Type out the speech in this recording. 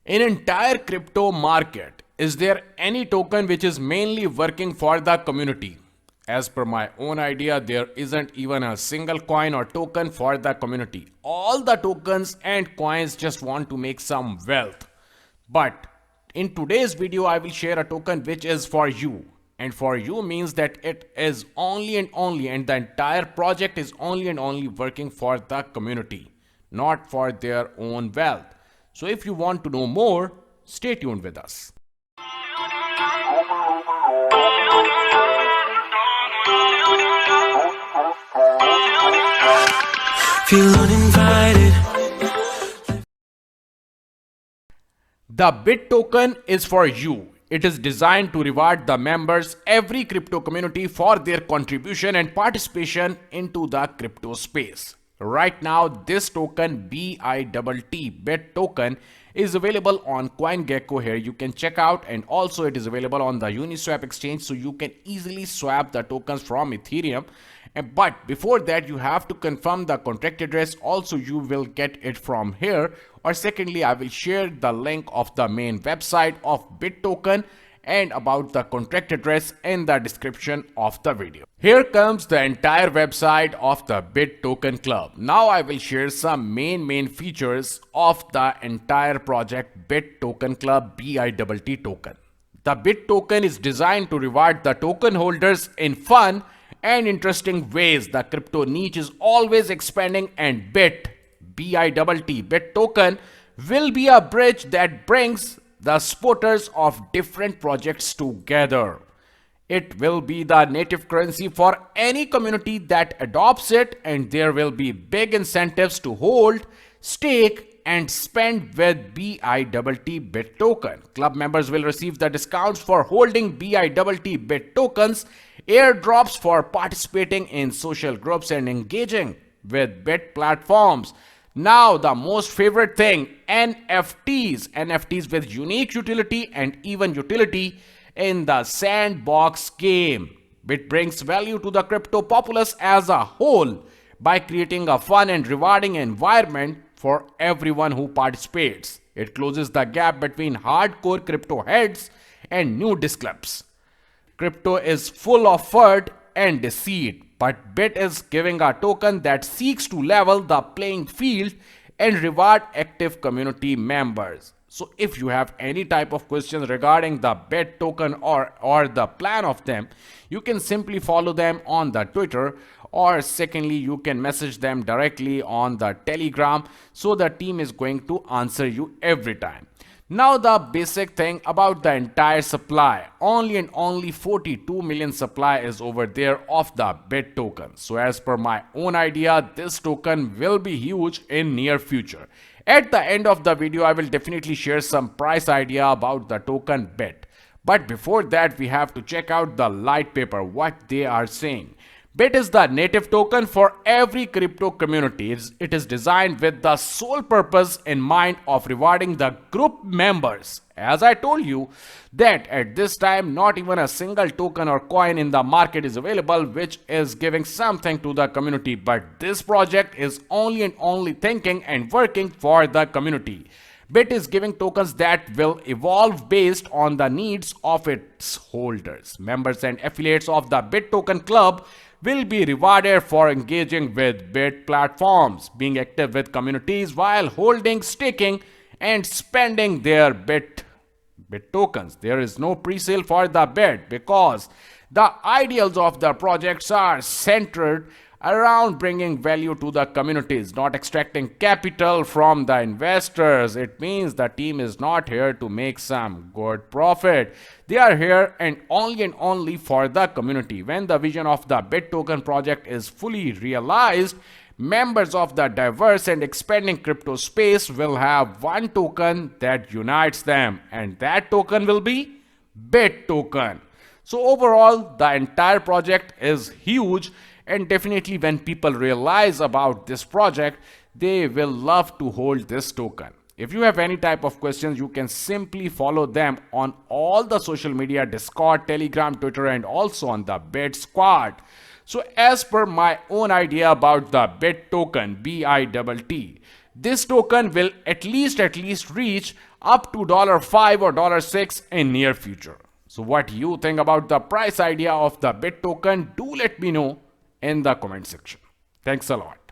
In entire crypto market, is there any token which is mainly working for the community? As per my own idea, there isn't even a single coin or token for the community. All the tokens and coins just want to make some wealth. But in today's video, I will share a token which is for you. And for you means that it is only and only, and the entire project is only and only working for the community, not for their own wealth. So if you want to know more, stay tuned with us. Feel uninvited. The BIT token is for you. It is designed to reward the members, every crypto community for their contribution and participation into the crypto space. Right now, this token BIT token is available on CoinGecko. Here you can check out, and also it is available on the Uniswap exchange, so you can easily swap the tokens from Ethereum. But before that, you have to confirm the contract address. Also, you will get it from here. Or secondly, I will share the link of the main website of BIT token and about the contract address in the description of the video. Here comes the entire website of the BIT token club. Now I will share some main features of the entire project BIT token club BIT token. The BIT token is designed to reward the token holders in fun and interesting ways. The crypto niche is always expanding, and BIT token will be a bridge that brings the supporters of different projects together. It will be the native currency for any community that adopts it, and there will be big incentives to hold, stake, and spend with BIT token. Club members will receive the discounts for holding BIT tokens, airdrops for participating in social groups and engaging with BIT platforms. Now, the most favorite thing, NFTs with unique utility and even utility in the sandbox game. BIT brings value to the crypto populace as a whole by creating a fun and rewarding environment for everyone who participates. It closes the gap between hardcore crypto heads and nudist clubs. Crypto is full of FUD and deceit, but BIT is giving a token that seeks to level the playing field and reward active community members. So if you have any type of questions regarding the BIT token or the plan of them, you can simply follow them on the Twitter, or secondly, you can message them directly on the Telegram, so the team is going to answer you every time. Now the basic thing about the entire supply, only and only 42 million supply is over there of the BIT token. So as per my own idea, this token will be huge in near future. At the end of the video, I will definitely share some price idea about the token BIT. But before that, we have to check out the light paper, what they are saying. BIT is the native token for every crypto community. It is designed with the sole purpose in mind of rewarding the group members. As I told you that at this time, not even a single token or coin in the market is available which is giving something to the community. But this project is only and only thinking and working for the community. BIT is giving tokens that will evolve based on the needs of its holders. Members and affiliates of the BIT token club will be rewarded for engaging with BIT platforms, being active with communities while holding, staking, and spending their BIT tokens. There is no pre-sale for the BIT because the ideals of the projects are centered around bringing value to the communities, not extracting capital from the investors. It means the team is not here to make some good profit. They are here and only for the community. When the vision of the BIT token project is fully realized, members of the diverse and expanding crypto space will have one token that unites them, and that token will be BIT token. So overall, the entire project is huge, and definitely when people realize about this project, they will love to hold this token. If you have any type of questions, you can simply follow them on all the social media, Discord, Telegram, Twitter, and also on the BIT Squad. So as per my own idea about the BIT token, BIT, this token will at least reach up to $5 or $6 in near future. So what you think about the price idea of the BIT token? Do let me know in the comment section. Thanks a lot.